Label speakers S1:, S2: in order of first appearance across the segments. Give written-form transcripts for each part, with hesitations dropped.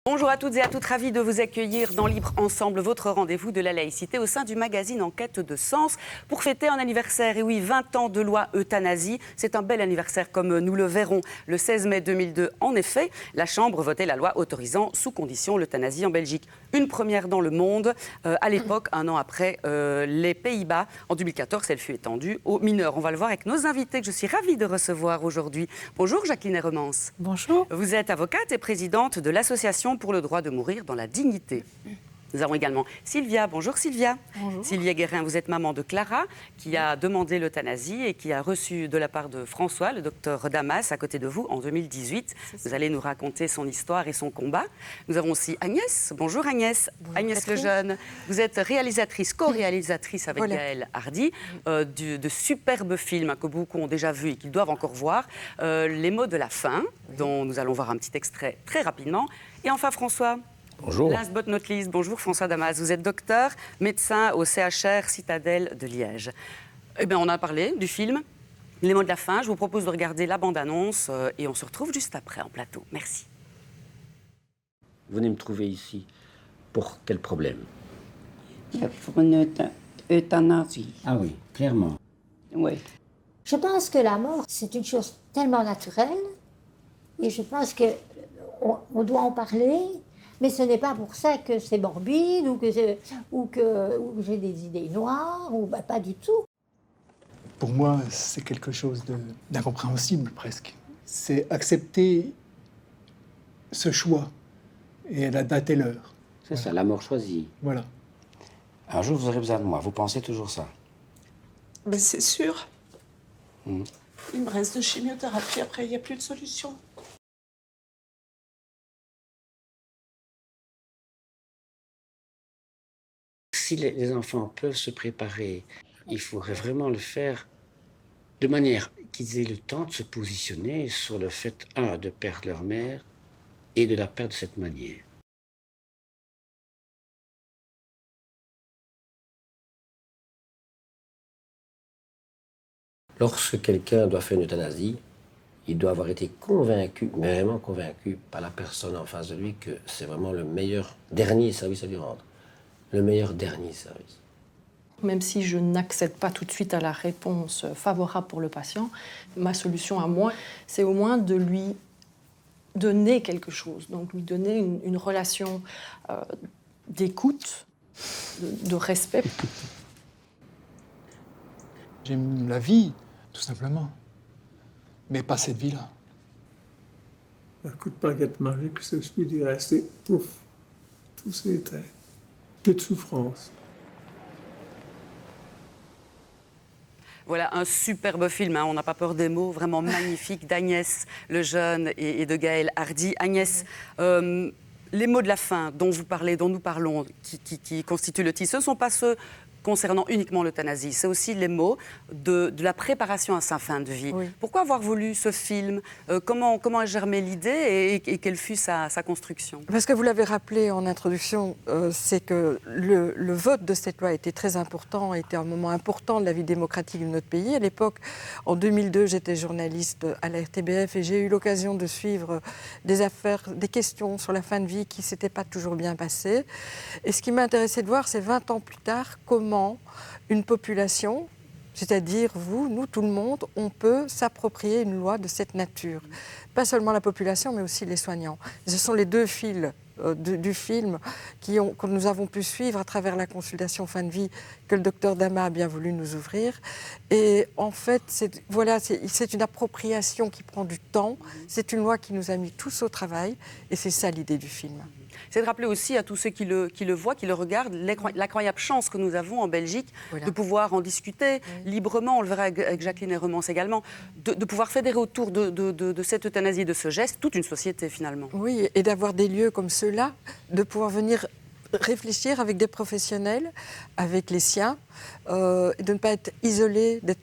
S1: Bonjour à toutes et à toutes, ravis de vous accueillir dans Libre Ensemble, votre rendez-vous de la laïcité au sein du magazine En quête de sens pour fêter un anniversaire. Et oui, 20 ans de loi euthanasie, c'est un bel anniversaire comme nous le verrons le 16 mai 2002. En effet, la Chambre votait la loi autorisant sous condition l'euthanasie en Belgique. Une première dans le monde, à l'époque, un an après les Pays-Bas. En 2014, elle fut étendue aux mineurs. On va le voir avec nos invités que je suis ravie de recevoir aujourd'hui. Bonjour Jacqueline Hermans.
S2: Bonjour.
S1: Vous êtes avocate et présidente de l'association pour le droit de mourir dans la dignité. Nous avons également Sylvia. Bonjour Sylvia.
S2: Bonjour.
S1: Sylvia Guérin, vous êtes maman de Clara qui a demandé l'euthanasie et qui a reçu de la part de François, le docteur Damas, à côté de vous en 2018. Vous allez nous raconter son histoire et son combat. Nous avons aussi Agnès. Bonjour Agnès.
S2: Bonjour
S1: Agnès
S2: Catherine.
S1: Lejeune. Vous êtes réalisatrice, co-réalisatrice avec
S2: Voilà.
S1: Gaëlle Hardy de superbes films que beaucoup ont déjà vus et qu'ils doivent encore voir. Les mots de la fin, dont nous allons voir un petit extrait très rapidement. Et enfin François.
S3: Bonjour.
S1: Last but not least, bonjour François Damas. Vous êtes docteur, médecin au CHR Citadelle de Liège. Eh bien, on a parlé du film. Les mots de la fin, je vous propose de regarder la bande-annonce et on se retrouve juste après en plateau. Merci.
S3: Vous venez me trouver ici pour quel problème?
S4: Pour une euthanasie,
S3: Ah oui, clairement.
S4: oui.
S5: Je pense que la mort, c'est une chose tellement naturelle et je pense qu'on doit en parler, mais ce n'est pas pour ça que c'est morbide ou que j'ai des idées noires, ou pas du tout.
S6: Pour moi, c'est quelque chose d'incompréhensible presque. C'est accepter ce choix et la date et l'heure.
S3: C'est ça, la mort choisie.
S6: Voilà.
S7: Un jour, vous aurez besoin de moi. Vous pensez toujours ça?
S2: Ben, c'est sûr.
S7: Mhm.
S2: Il me reste de chimiothérapie, après il n'y a plus de solution.
S3: Si les enfants peuvent se préparer, il faudrait vraiment le faire de manière qu'ils aient le temps de se positionner sur le fait, de perdre leur mère et de la perdre de cette manière. Lorsque quelqu'un doit faire une euthanasie, il doit avoir été convaincu, mais vraiment convaincu par la personne en face de lui que c'est vraiment le meilleur dernier service à lui rendre. Le meilleur dernier service.
S8: Même si je n'accède pas tout de suite à la réponse favorable pour le patient, ma solution à moi, c'est au moins de lui donner quelque chose, donc lui donner une relation d'écoute, de respect.
S6: J'aime la vie, tout simplement. Mais pas cette vie-là.
S9: Un coup de baguette magique, c'est celui d'y rester, pouf, tout s'éteint. Plus de souffrance.
S1: Voilà un superbe film, on n'a pas peur des mots, vraiment magnifique, d'Agnès Lejeune et de Gaëlle Hardy. Agnès, les mots de la fin dont vous parlez, dont nous parlons, qui constituent le titre, ce ne sont pas ceux concernant uniquement l'euthanasie, c'est aussi les mots de la préparation à sa fin de vie.
S2: Oui.
S1: Pourquoi avoir voulu ce film? Comment a germé l'idée et quelle fut sa construction?
S2: Parce que vous l'avez rappelé en introduction, c'est que le vote de cette loi était très important, était un moment important de la vie démocratique de notre pays. À l'époque, en 2002, j'étais journaliste à la RTBF et j'ai eu l'occasion de suivre des affaires, des questions sur la fin de vie qui ne s'étaient pas toujours bien passées. Et ce qui m'a intéressé de voir, c'est 20 ans plus tard, comment une population, c'est-à-dire vous, nous, tout le monde, on peut s'approprier une loi de cette nature. Pas seulement la population, mais aussi les soignants. Ce sont les deux fils du film que nous avons pu suivre à travers la consultation fin de vie que le docteur Damas a bien voulu nous ouvrir. Et en fait, c'est une appropriation qui prend du temps. C'est une loi qui nous a mis tous au travail. Et c'est ça l'idée du film.
S1: C'est de rappeler aussi à tous ceux qui le voient, qui le regardent, l'incroyable chance que nous avons en Belgique de pouvoir en discuter librement, on le verra avec Jacqueline Hermans également, de pouvoir fédérer autour de cette euthanasie, de ce geste, toute une société finalement.
S2: Oui, et d'avoir des lieux comme ceux-là, de pouvoir venir réfléchir avec des professionnels, avec les siens, de ne pas être isolé, d'être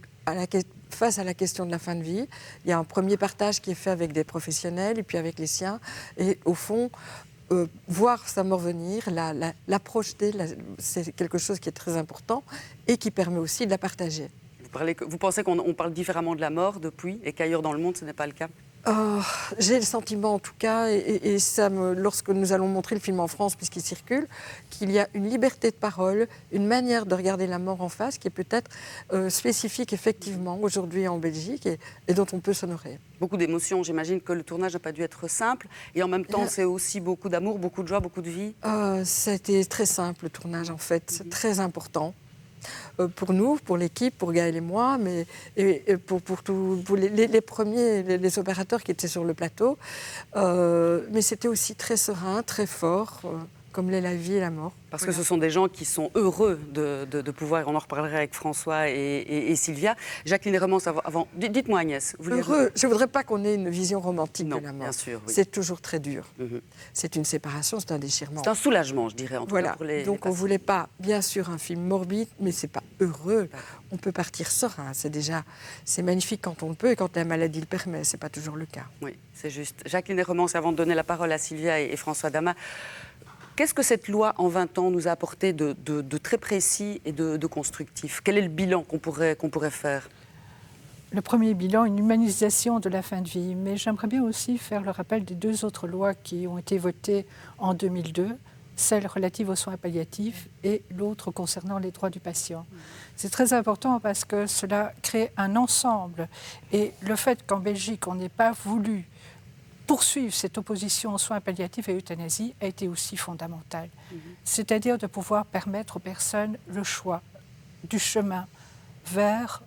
S2: face à la question de la fin de vie. Il y a un premier partage qui est fait avec des professionnels et puis avec les siens. Et au fond, voir sa mort venir, la projeter, c'est quelque chose qui est très important et qui permet aussi de la partager.
S1: Vous pensez qu'on parle différemment de la mort depuis et qu'ailleurs dans le monde, ce n'est pas le cas?
S2: J'ai le sentiment, en tout cas, et ça lorsque nous allons montrer le film en France, puisqu'il circule, qu'il y a une liberté de parole, une manière de regarder la mort en face qui est peut-être spécifique, effectivement, aujourd'hui en Belgique et dont on peut s'honorer.
S1: Beaucoup d'émotions, j'imagine que le tournage n'a pas dû être simple. Et en même temps, c'est aussi beaucoup d'amour, beaucoup de joie, beaucoup de vie.
S2: Ça a été très simple, le tournage, en fait. C'est très important. Pour nous, pour l'équipe, pour Gaël et moi, mais pour les premiers, les opérateurs qui étaient sur le plateau. Mais c'était aussi très serein, très fort, comme l'est la vie et la mort.
S1: Parce que ce sont des gens qui sont heureux de pouvoir, on en reparlera avec François et Sylvia. Jacqueline Romans, avant, dites-moi Agnès.
S2: Heureux, je ne voudrais pas qu'on ait une vision romantique de la mort.
S1: Bien sûr, oui.
S2: C'est toujours très dur. C'est une séparation, c'est un déchirement.
S1: C'est un soulagement, je dirais, en tout cas pour les
S2: Donc on ne voulait pas, bien sûr, un film morbide, mais ce n'est pas heureux. On peut partir serein, c'est magnifique quand on le peut et quand la maladie le permet, ce n'est pas toujours le cas.
S1: Oui, c'est juste. Jacqueline Romans, avant de donner la parole à Sylvia et François Damas, qu'est-ce que cette loi, en 20 ans, nous a apporté de très précis et de constructif? Quel est le bilan qu'on pourrait faire?
S10: Le premier bilan, une humanisation de la fin de vie. Mais j'aimerais bien aussi faire le rappel des 2 autres lois qui ont été votées en 2002, celle relative aux soins palliatifs et l'autre concernant les droits du patient. C'est très important parce que cela crée un ensemble. Et le fait qu'en Belgique, on n'ait pas voulu poursuivre cette opposition aux soins palliatifs et euthanasie a été aussi fondamental. C'est-à-dire de pouvoir permettre aux personnes le choix du chemin vers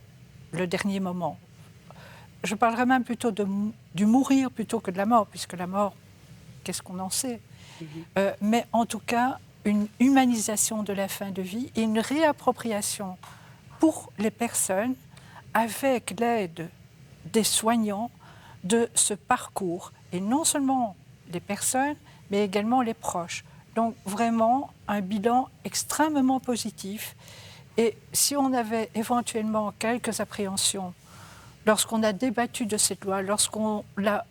S10: le dernier moment. Je parlerai même plutôt du mourir plutôt que de la mort, puisque la mort, qu'est-ce qu'on en sait? Mais en tout cas, une humanisation de la fin de vie et une réappropriation pour les personnes avec l'aide des soignants de ce parcours. Et non seulement les personnes, mais également les proches. Donc vraiment un bilan extrêmement positif. Et si on avait éventuellement quelques appréhensions, lorsqu'on a débattu de cette loi, lorsqu'on l'a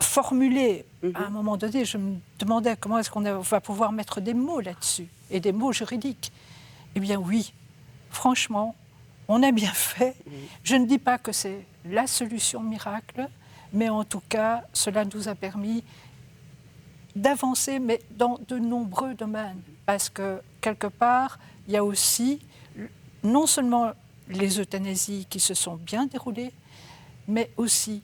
S10: formulée, à un moment donné, je me demandais comment est-ce qu'on va pouvoir mettre des mots là-dessus, et des mots juridiques. Eh bien oui, franchement, on a bien fait. Je ne dis pas que c'est la solution miracle, mais en tout cas, cela nous a permis d'avancer, mais dans de nombreux domaines. Parce que, quelque part, il y a aussi non seulement les euthanasies qui se sont bien déroulées, mais aussi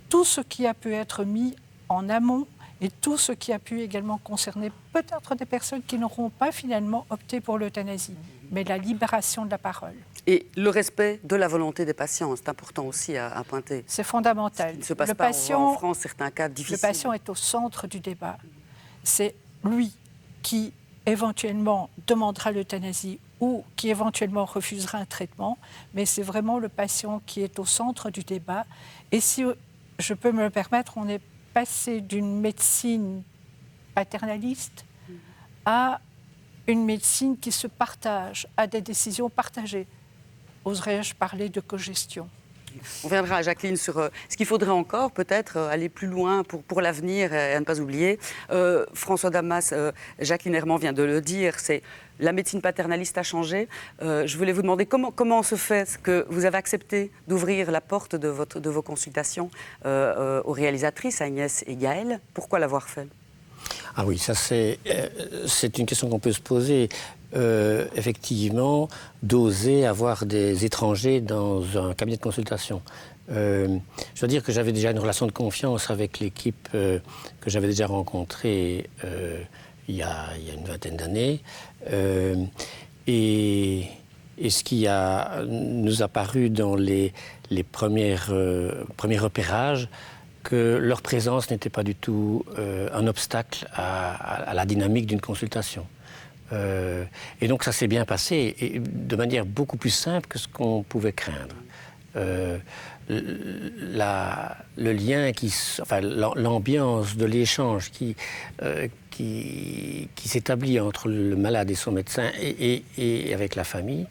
S10: tout ce qui a pu être mis en amont et tout ce qui a pu également concerner peut-être des personnes qui n'auront pas finalement opté pour l'euthanasie, mais la libération de la parole.
S1: Et le respect de la volonté des patients, c'est important aussi à pointer.
S10: C'est fondamental.
S1: Il ne se passe pas en France, certains cas difficiles.
S10: Le patient est au centre du débat. C'est lui qui éventuellement demandera l'euthanasie ou qui éventuellement refusera un traitement, mais c'est vraiment le patient qui est au centre du débat. Et si je peux me le permettre, on est passé d'une médecine paternaliste à une médecine qui se partage, à des décisions partagées. Oserais-je parler de cogestion?
S1: On viendra à Jacqueline sur ce qu'il faudrait encore, peut-être, aller plus loin pour l'avenir et à ne pas oublier. François Damas, Jacqueline Herman vient de le dire, c'est la médecine paternaliste a changé. Je voulais vous demander comment se fait que vous avez accepté d'ouvrir la porte de vos consultations aux réalisatrices, Agnès et Gaëlle. Pourquoi l'avoir fait?
S3: Ah oui, ça c'est une question qu'on peut se poser. Effectivement, d'oser avoir des étrangers dans un cabinet de consultation. Je dois dire que j'avais déjà une relation de confiance avec l'équipe que j'avais déjà rencontrée il y a une vingtaine d'années. Et ce qui nous a paru dans les premiers repérages, que leur présence n'était pas du tout un obstacle à la dynamique d'une consultation. Et donc ça s'est bien passé, et de manière beaucoup plus simple que ce qu'on pouvait craindre. Le lien, l'ambiance de l'échange qui s'établit entre le malade et son médecin et avec la famille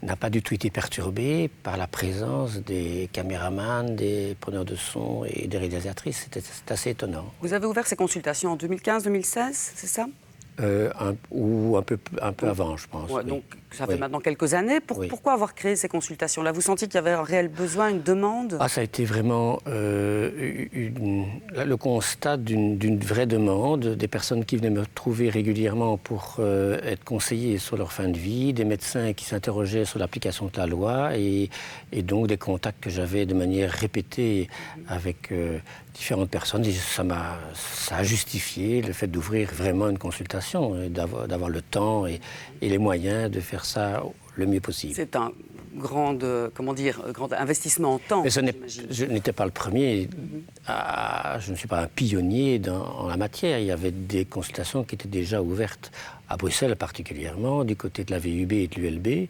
S3: n'a pas du tout été perturbé par la présence des caméramans, des preneurs de son et des réalisatrices. C'est assez étonnant.
S1: Vous avez ouvert ces consultations en 2015-2016, c'est ça?
S3: ou un peu avant, je pense.
S1: Ouais,
S3: oui.
S1: donc ça fait maintenant quelques années.
S3: Oui.
S1: Pourquoi avoir créé ces consultations-là? Vous sentiez qu'il y avait un réel besoin, une demande?
S3: Ça a été vraiment le constat d'une vraie demande, des personnes qui venaient me trouver régulièrement pour être conseillées sur leur fin de vie, des médecins qui s'interrogeaient sur l'application de la loi et donc des contacts que j'avais de manière répétée avec différentes personnes. Et ça a justifié le fait d'ouvrir vraiment une consultation, d'avoir le temps et les moyens de faire ça le mieux possible.
S1: C'est un grand investissement en temps.
S3: Mais je n'étais pas le premier, je ne suis pas un pionnier en la matière. Il y avait des consultations qui étaient déjà ouvertes à Bruxelles particulièrement, du côté de la VUB et de l'ULB,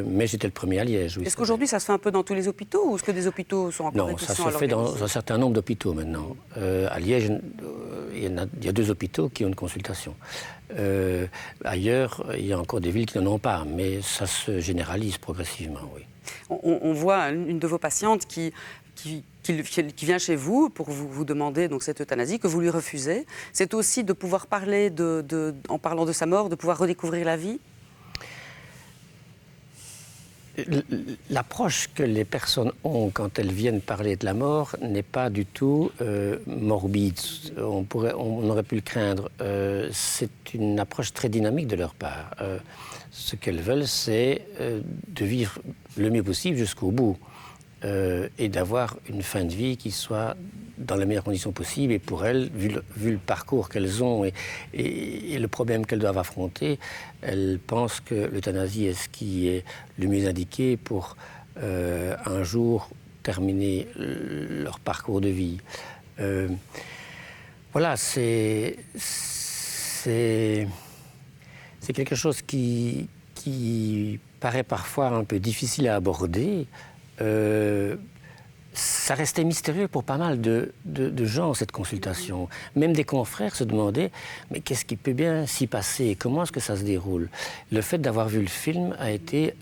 S3: mais j'étais le premier à Liège. Oui,
S1: est-ce qu'aujourd'hui ça se fait un peu dans tous les hôpitaux ou est-ce que des hôpitaux sont encore réticents à
S3: l'organiser? Non, ça se fait dans un certain nombre d'hôpitaux maintenant. À Liège, il y a 2 hôpitaux qui ont une consultation. Ailleurs, il y a encore des villes qui n'en ont pas, mais ça se généralise progressivement, oui.
S1: On voit une de vos patientes qui vient chez vous pour vous demander donc, cette euthanasie, que vous lui refusez. C'est aussi de pouvoir parler, en parlant de sa mort, de pouvoir redécouvrir la vie?
S3: L'approche que les personnes ont quand elles viennent parler de la mort n'est pas du tout morbide. On aurait pu le craindre. C'est une approche très dynamique de leur part. Ce qu'elles veulent, c'est de vivre le mieux possible jusqu'au bout et d'avoir une fin de vie qui soit dans les meilleures conditions possibles. Et pour elles, vu le parcours qu'elles ont et le problème qu'elles doivent affronter, elles pensent que l'euthanasie est ce qui est le mieux indiqué pour un jour terminer leur parcours de vie. Voilà, c'est quelque chose qui paraît parfois un peu difficile à aborder. Ça restait mystérieux pour pas mal de gens, cette consultation. Même des confrères se demandaient « mais qu'est-ce qui peut bien s'y passer? Comment est-ce que ça se déroule ?» Le fait d'avoir vu le film a été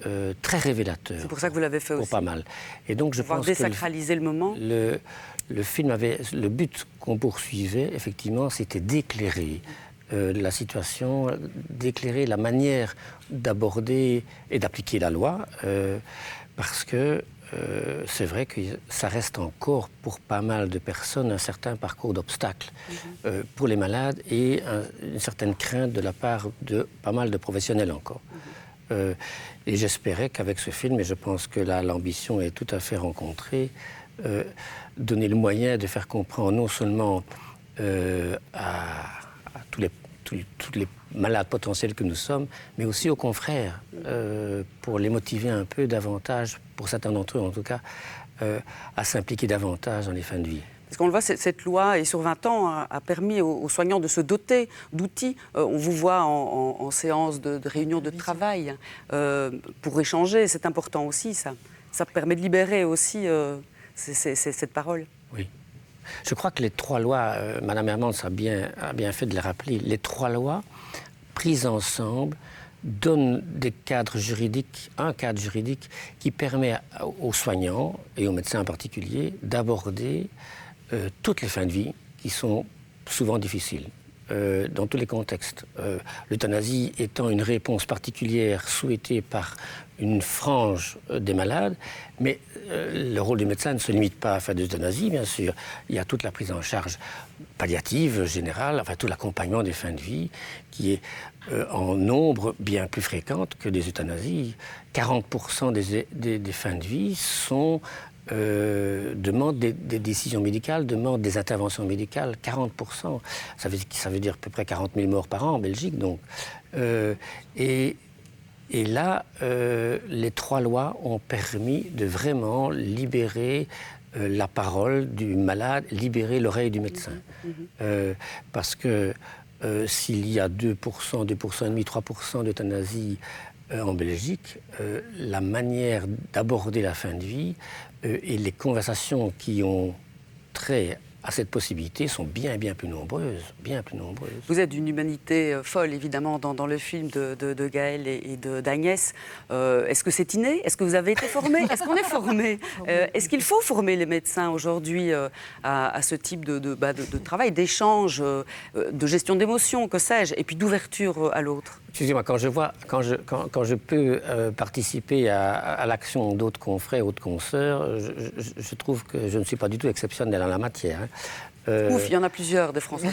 S3: très révélateur.
S1: C'est pour ça que vous l'avez fait aussi.
S3: Pour pas mal. Et donc je pense
S1: désacraliser le moment.
S3: Le film avait... Le but qu'on poursuivait, effectivement, c'était d'éclairer la situation, d'éclairer la manière d'aborder et d'appliquer la loi, parce que c'est vrai que ça reste encore pour pas mal de personnes un certain parcours d'obstacles pour les malades et une certaine crainte de la part de pas mal de professionnels encore. Et j'espérais qu'avec ce film, et je pense que là l'ambition est tout à fait rencontrée, donner le moyen de faire comprendre non seulement à tous les malades potentiels que nous sommes, mais aussi aux confrères, pour les motiver un peu davantage, pour certains d'entre eux en tout cas, à s'impliquer davantage dans les fins de vie.
S1: Parce qu'on le voit, cette loi, et sur 20 ans, a permis aux soignants de se doter d'outils. On vous voit en séance de réunion de travail pour échanger. C'est important aussi, ça. Ça permet de libérer aussi cette parole.
S3: Oui. Je crois que les 3 lois, Mme Hermans a bien fait de les rappeler, les 3 lois prises ensemble donnent des cadres juridiques, un cadre juridique qui permet aux soignants, et aux médecins en particulier, d'aborder toutes les fins de vie qui sont souvent difficiles. Dans tous les contextes. L'euthanasie étant une réponse particulière souhaitée par une frange des malades, mais le rôle du médecin ne se limite pas à faire de l'euthanasie, bien sûr. Il y a toute la prise en charge palliative générale, enfin tout l'accompagnement des fins de vie, qui est en nombre bien plus fréquente que des euthanasies. 40% des fins de vie demandent des décisions médicales, demandent des interventions médicales, 40%. Ça veut dire à peu près 40 000 morts par an en Belgique. Donc. Et là, les 3 lois ont permis de vraiment libérer la parole du malade, libérer l'oreille du médecin. Parce que s'il y a 2%, 2,5%, 3% d'euthanasie en Belgique, la manière d'aborder la fin de vie et les conversations qui ont trait
S7: à cette possibilité sont bien plus nombreuses, bien plus nombreuses.
S1: Vous êtes d'une humanité folle, évidemment, dans le film de Gaël et d'Agnès. Est-ce que c'est inné? Est-ce que vous avez été formé? Est-ce qu'on est formé? Est-ce qu'il faut former les médecins aujourd'hui à ce type de travail, d'échange, de gestion d'émotions, que sais-je, et puis d'ouverture à l'autre?
S7: Excusez-moi, quand je peux participer à l'action d'autres confrères, d'autres consoeurs, je trouve que je ne suis pas du tout exceptionnel en la matière.
S1: Ouf, il y en a plusieurs de François.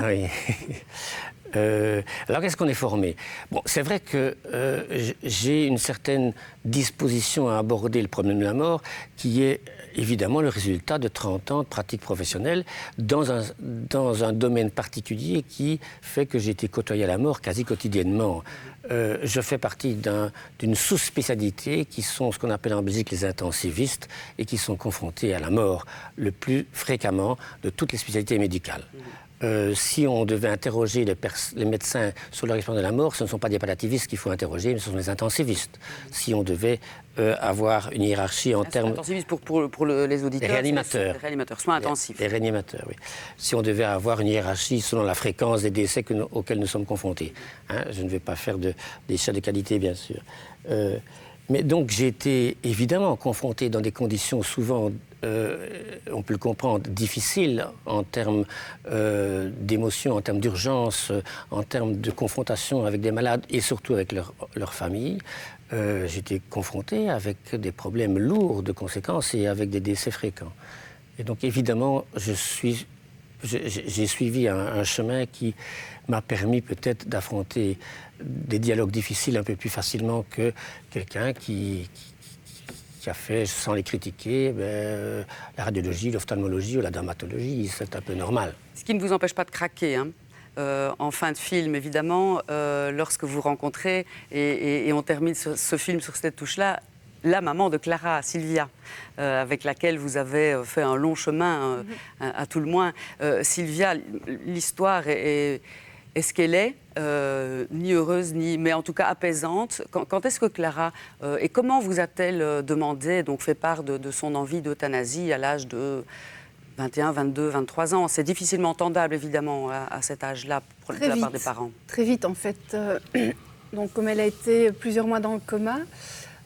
S7: Oui. Alors, qu'est-ce qu'on est formé? Bon, c'est vrai que j'ai une certaine disposition à aborder le problème de la mort qui est évidemment le résultat de 30 ans de pratique professionnelle dans un domaine particulier qui fait que j'ai été côtoyé à la mort quasi quotidiennement. Je fais partie d'une sous-spécialité qui sont ce qu'on appelle en Belgique les intensivistes et qui sont confrontés à la mort le plus fréquemment de toutes les spécialités médicales. Si on devait interroger les médecins sur leur expérience de la mort, ce ne sont pas des palliativistes qu'il faut interroger, mais ce sont les intensivistes. Si on devait avoir une hiérarchie en termes...
S1: Intensivistes pour les auditeurs,
S7: les réanimateurs.
S1: Les réanimateurs, soins intensifs.
S7: Les réanimateurs, oui. Si on devait avoir une hiérarchie selon la fréquence des décès auxquels nous sommes confrontés. Hein, je ne vais pas faire des chats de qualité, bien sûr. Mais donc j'ai été évidemment confronté dans des conditions souvent, on peut le comprendre, difficiles en termes d'émotions, en termes d'urgence, en termes de confrontation avec des malades et surtout avec leur famille. J'ai été confronté avec des problèmes lourds de conséquences et avec des décès fréquents. Et donc évidemment, j'ai suivi un chemin qui m'a permis peut-être d'affronter des dialogues difficiles un peu plus facilement que quelqu'un qui a fait, sans les critiquer, la radiologie, l'ophtalmologie ou la dermatologie. C'est un peu normal.
S1: Ce qui ne vous empêche pas de craquer, hein. En fin de film, évidemment, lorsque vous rencontrez, et on termine ce film sur cette touche-là, la maman de Clara, Sylvia, avec laquelle vous avez fait un long chemin, à tout le moins. Sylvia, l'histoire est ce qu'elle est, ni heureuse, mais en tout cas apaisante. Quand est-ce que Clara, et comment vous a-t-elle demandé, donc fait part de son envie d'euthanasie à l'âge de 21, 22, 23 ans? C'est difficilement entendable, évidemment, à cet âge-là, de la part des parents.
S11: Très vite, en fait. Donc, comme elle a été plusieurs mois dans le coma,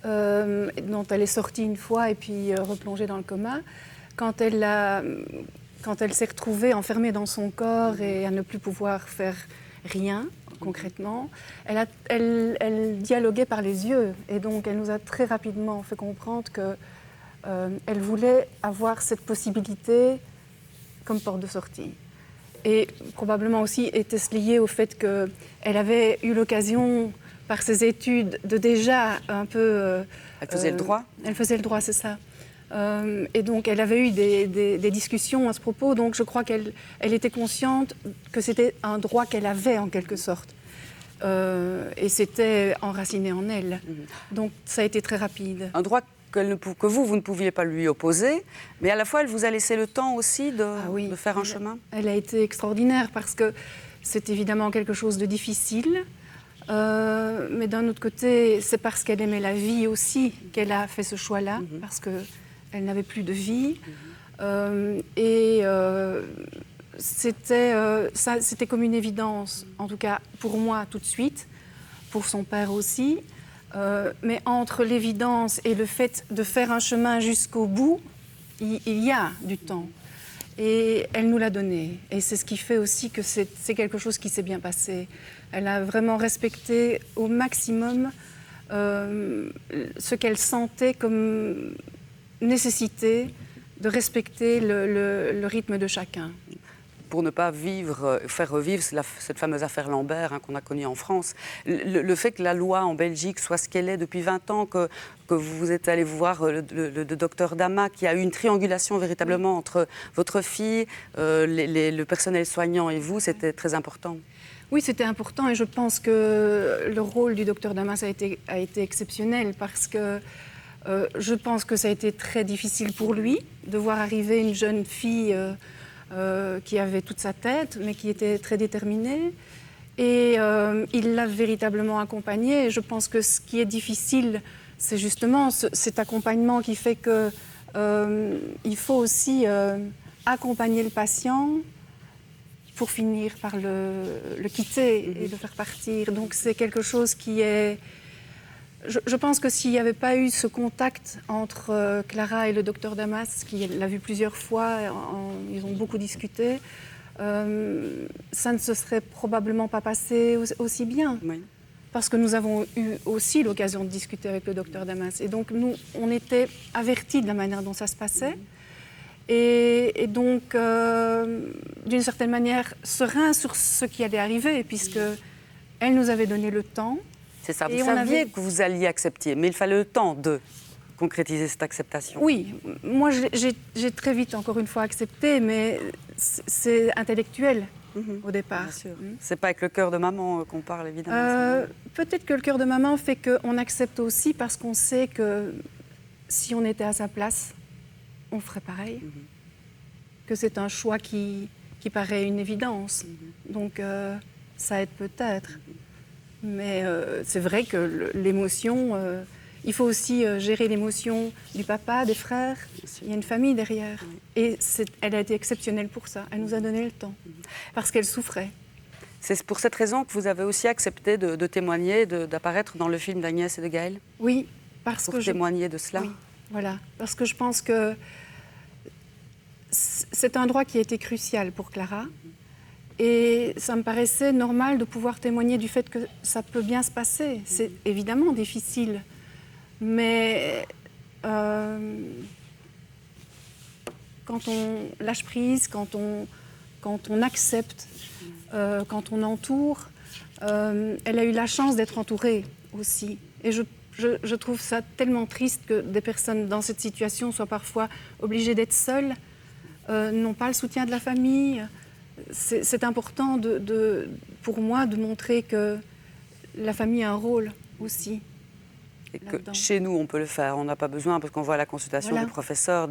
S11: dont elle est sortie une fois et puis replongée dans le coma, quand elle s'est retrouvée enfermée dans son corps et à ne plus pouvoir faire rien, concrètement, elle dialoguait par les yeux. Et donc, elle nous a très rapidement fait comprendre qu'elle voulait avoir cette possibilité comme porte de sortie. Et probablement aussi était-ce lié au fait qu'elle avait eu l'occasion, par ses études, de déjà un peu...
S1: Elle faisait le droit.
S11: Elle faisait le droit, c'est ça. Et donc, elle avait eu des discussions à ce propos. Donc, je crois qu'elle était consciente que c'était un droit qu'elle avait, en quelque sorte. Et c'était enraciné en elle. Donc, ça a été très rapide.
S1: Un droit que vous ne pouviez pas lui opposer, mais à la fois, elle vous a laissé le temps aussi de faire un chemin.
S11: Elle a été extraordinaire parce que c'est évidemment quelque chose de difficile. Mais d'un autre côté, c'est parce qu'elle aimait la vie aussi qu'elle a fait ce choix-là, parce qu'elle n'avait plus de vie. C'était comme une évidence, en tout cas pour moi tout de suite, pour son père aussi. Mais entre l'évidence et le fait de faire un chemin jusqu'au bout, il y a du temps. Et elle nous l'a donné. Et c'est ce qui fait aussi que c'est quelque chose qui s'est bien passé. Elle a vraiment respecté au maximum ce qu'elle sentait comme nécessité de respecter le rythme de chacun.
S1: Pour ne pas faire revivre cette fameuse affaire Lambert, hein, qu'on a connue en France. Le fait que la loi en Belgique soit ce qu'elle est depuis 20 ans, que vous êtes allé voir le docteur Dama, qui a eu une triangulation véritablement entre votre fille, le personnel soignant et vous, c'était très important.
S11: Oui, c'était important et je pense que le rôle du docteur Damas a été exceptionnel parce que je pense que ça a été très difficile pour lui de voir arriver une jeune fille qui avait toute sa tête, mais qui était très déterminée. Et il l'a véritablement accompagnée. Et je pense que ce qui est difficile, c'est justement cet accompagnement qui fait qu'il faut aussi accompagner le patient pour finir par le quitter et le faire partir. Donc c'est quelque chose qui est... Je pense que s'il n'y avait pas eu ce contact entre Clara et le docteur Damas, qui l'a vu plusieurs fois, ils ont beaucoup discuté, ça ne se serait probablement pas passé aussi bien.
S1: Oui.
S11: Parce que nous avons eu aussi l'occasion de discuter avec le docteur Damas. Et donc, nous, on était avertis de la manière dont ça se passait. Et donc, d'une certaine manière, sereins sur ce qui allait arriver, puisqu'elle nous avait donné le temps.
S1: C'est ça, vous saviez que vous alliez accepter, mais il fallait le temps de concrétiser cette acceptation.
S11: Oui, moi, j'ai très vite, encore une fois, accepté, mais c'est intellectuel. Au départ.
S1: Bien sûr. C'est pas avec le cœur de maman qu'on parle, évidemment.
S11: Peut-être que le cœur de maman fait qu'on accepte aussi parce qu'on sait que si on était à sa place, on ferait pareil. Que c'est un choix qui paraît une évidence. Donc ça aide peut-être. Mais c'est vrai que l'émotion... il faut aussi gérer l'émotion du papa, des frères. Il y a une famille derrière. Et elle a été exceptionnelle pour ça. Elle nous a donné le temps. Parce qu'elle souffrait.
S1: C'est pour cette raison que vous avez aussi accepté de témoigner, d'apparaître dans le film d'Agnès et de Gaël?
S11: Oui, parce
S1: que témoigner de cela.
S11: Oui, voilà. Parce que je pense que c'est un droit qui a été crucial pour Clara. Et ça me paraissait normal de pouvoir témoigner du fait que ça peut bien se passer. C'est évidemment difficile. Mais quand on lâche prise, quand on accepte, quand on entoure, elle a eu la chance d'être entourée aussi. Et je trouve ça tellement triste que des personnes dans cette situation soient parfois obligées d'être seules, n'ont pas le soutien de la famille. C'est important pour moi de montrer que la famille a un rôle aussi.
S1: Et que chez nous, on peut le faire. On n'a pas besoin, parce qu'on voit à la consultation des professeurs,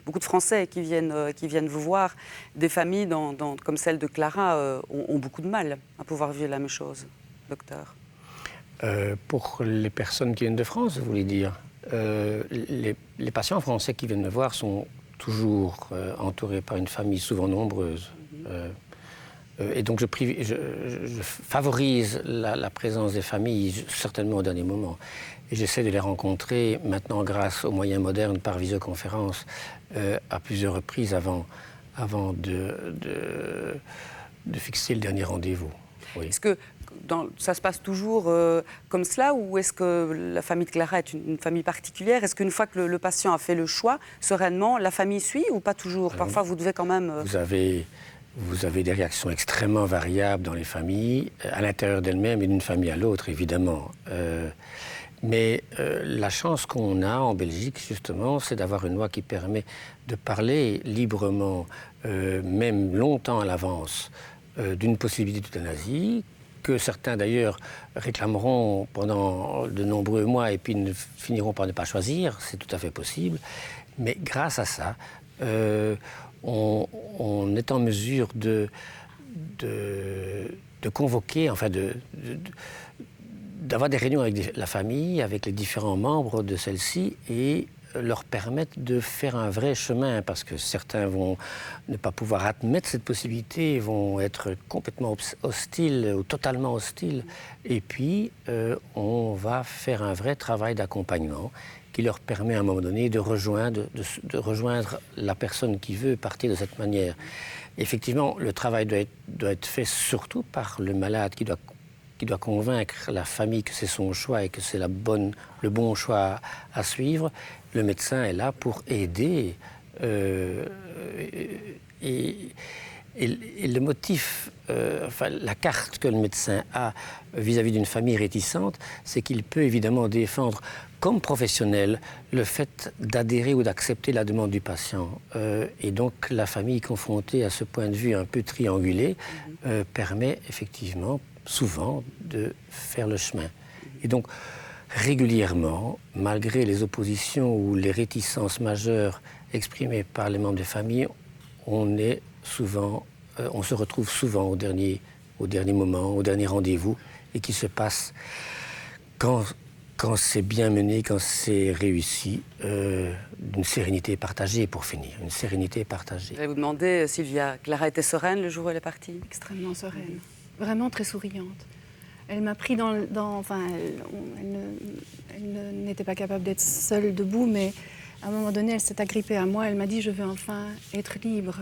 S1: beaucoup de Français qui viennent vous voir. Des familles comme celle de Clara ont beaucoup de mal à pouvoir vivre la même chose, docteur.
S7: Pour les personnes qui viennent de France, vous voulez dire, les patients français qui viennent me voir sont toujours entourés par une famille souvent nombreuse. Et donc je favorise la présence des familles, certainement au dernier moment. Et j'essaie de les rencontrer maintenant grâce aux moyens modernes par visioconférence à plusieurs reprises avant de fixer le dernier rendez-vous. Oui.
S1: Est-ce que ça se passe toujours comme cela, ou est-ce que la famille de Clara est une famille particulière? Est-ce qu'une fois que le patient a fait le choix, sereinement, la famille suit ou pas toujours? Parfois, vous devez quand même...
S7: Vous avez des réactions extrêmement variables dans les familles, à l'intérieur d'elles-mêmes et d'une famille à l'autre, évidemment. Mais la chance qu'on a en Belgique, justement, c'est d'avoir une loi qui permet de parler librement, même longtemps à l'avance, d'une possibilité d'euthanasie, que certains d'ailleurs réclameront pendant de nombreux mois et puis finiront par ne pas choisir, c'est tout à fait possible. Mais grâce à ça, on est en mesure de convoquer, enfin d'avoir des réunions avec la famille, avec les différents membres de celle-ci et leur permettre de faire un vrai chemin, parce que certains vont ne pas pouvoir admettre cette possibilité, vont être complètement hostiles ou totalement hostiles. Et puis, on va faire un vrai travail d'accompagnement qui leur permet à un moment donné de rejoindre la personne qui veut partir de cette manière. Effectivement, le travail doit être fait surtout par le malade qui doit convaincre la famille que c'est son choix et que c'est le bon choix à suivre. Le médecin est là pour aider. Et le motif, la carte que le médecin a vis-à-vis d'une famille réticente, c'est qu'il peut évidemment défendre comme professionnel le fait d'adhérer ou d'accepter la demande du patient. Et donc la famille confrontée à ce point de vue un peu triangulé permet effectivement souvent de faire le chemin. Et donc régulièrement, malgré les oppositions ou les réticences majeures exprimées par les membres de famille, on se retrouve souvent au dernier moment, au dernier rendez-vous, et qui se passe quand quand c'est bien mené, quand c'est réussi, d'une sérénité partagée pour finir, une sérénité partagée.
S1: Je vais vous demander, Sylvia, Clara était sereine le jour où elle est partie?
S11: Extrêmement sereine, vraiment très souriante. Elle m'a pris enfin, elle n'était pas capable d'être seule debout, mais à un moment donné, elle s'est agrippée à moi. Elle m'a dit, je veux enfin être libre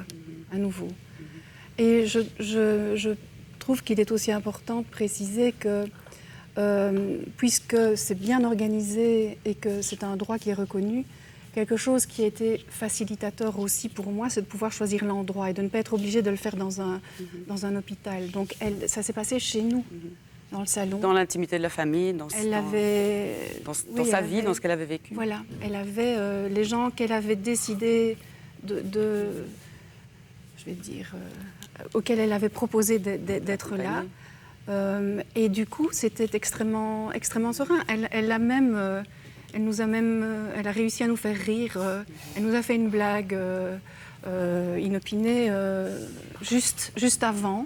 S11: à nouveau. Et je trouve qu'il est aussi important de préciser que, puisque c'est bien organisé et que c'est un droit qui est reconnu, quelque chose qui a été facilitateur aussi pour moi, c'est de pouvoir choisir l'endroit et de ne pas être obligée de le faire dans un hôpital. Donc ça s'est passé chez nous. Dans le salon.
S1: Dans l'intimité de la famille, dans sa vie, dans ce qu'elle avait vécu.
S11: Voilà, elle avait les gens qu'elle avait décidé auxquels elle avait proposé d'être là. Et du coup, c'était extrêmement serein. Elle a réussi à nous faire rire. Elle nous a fait une blague inopinée juste avant.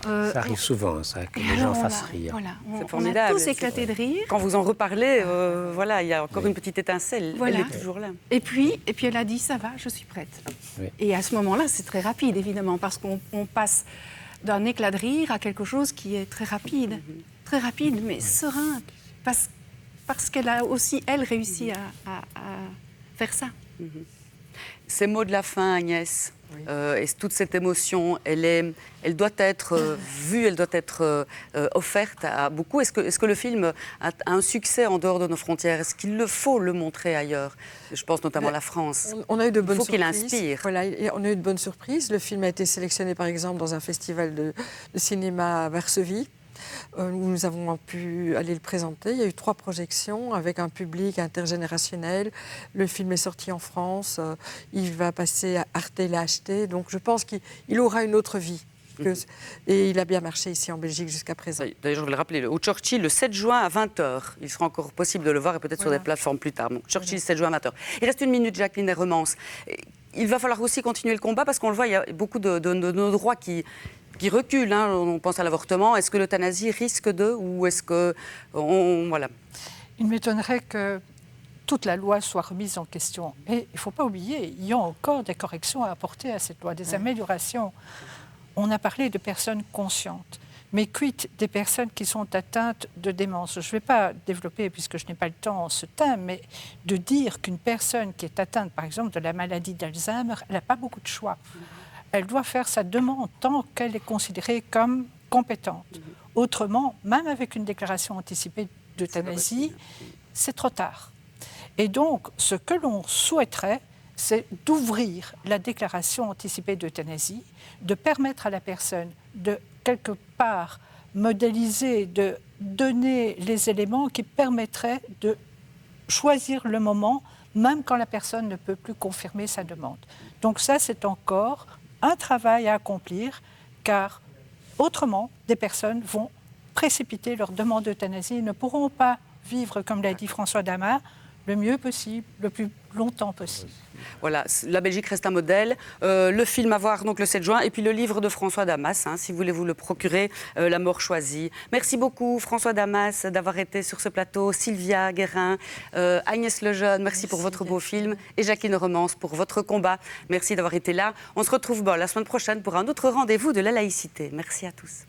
S7: Ça arrive souvent, ça, que les gens fassent rire.
S11: Voilà,
S1: c'est formidable.
S11: On a tous éclaté de rire.
S1: Quand vous en reparlez, il y a encore une petite étincelle.
S11: Voilà.
S1: Elle est toujours là.
S11: Et puis elle a dit, ça va, je suis prête.
S7: Oui.
S11: Et à ce moment-là, c'est très rapide, évidemment, parce qu'on passe d'un éclat de rire à quelque chose qui est très rapide, mais serein, parce qu'elle a aussi, elle, réussi à faire ça.
S1: Ces mots de la fin, Agnès, et toute cette émotion, elle doit être vue, elle doit être offerte à beaucoup. Est-ce que le film a un succès en dehors de nos frontières? Est-ce qu'il faut le montrer ailleurs? Je pense notamment à la France.
S2: On a eu de bonnes
S1: surprises. Il faut
S2: surprises.
S1: qu'il inspire.
S2: Voilà, on a eu de bonnes surprises. Le film a été sélectionné, par exemple, dans un festival de cinéma à Varsovie, où nous avons pu aller le présenter. Il y a eu 3 projections avec un public intergénérationnel. Le film est sorti en France. Il va passer à Arte l'a acheté. Donc je pense qu'il aura une autre vie. Et il a bien marché ici en Belgique jusqu'à présent.
S1: D'ailleurs, je vais le rappeler, au Churchill, le 7 juin à 20h. Il sera encore possible de le voir et peut-être sur des plateformes plus tard. Donc, Churchill, 7 juin à 20h. Il reste 1 minute, Jacqueline Herremans. Il va falloir aussi continuer le combat parce qu'on le voit, il y a beaucoup de nos droits qui reculent. Hein. On pense à l'avortement. Est-ce que l'euthanasie risque ou est-ce que... voilà.
S10: Il m'étonnerait que toute la loi soit remise en question. Et il ne faut pas oublier, il y a encore des corrections à apporter à cette loi, des améliorations. On a parlé de personnes conscientes, mais quid des personnes qui sont atteintes de démence? Je ne vais pas développer, puisque je n'ai pas le temps, ce thème, mais de dire qu'une personne qui est atteinte, par exemple, de la maladie d'Alzheimer, elle n'a pas beaucoup de choix. Elle doit faire sa demande tant qu'elle est considérée comme compétente. Autrement, même avec une déclaration anticipée d'euthanasie, c'est trop tard. Et donc, ce que l'on souhaiterait, c'est d'ouvrir la déclaration anticipée d'euthanasie, de permettre à la personne de, quelque part, modéliser, de donner les éléments qui permettraient de choisir le moment, même quand la personne ne peut plus confirmer sa demande. Donc ça, c'est encore un travail à accomplir, car autrement, des personnes vont précipiter leur demande d'euthanasie et ne pourront pas vivre, comme l'a dit François Damas, le mieux possible, le plus longtemps possible.
S1: Voilà, la Belgique reste un modèle. Le film à voir donc le 7 juin et puis le livre de François Damas, si vous voulez vous le procurer, La mort choisie. Merci beaucoup François Damas d'avoir été sur ce plateau, Sylvia Guérin, Agnès Lejeune, merci pour votre beau film et Jacqueline Herremans pour votre combat. Merci d'avoir été là. On se retrouve la semaine prochaine pour un autre rendez-vous de la laïcité. Merci à tous.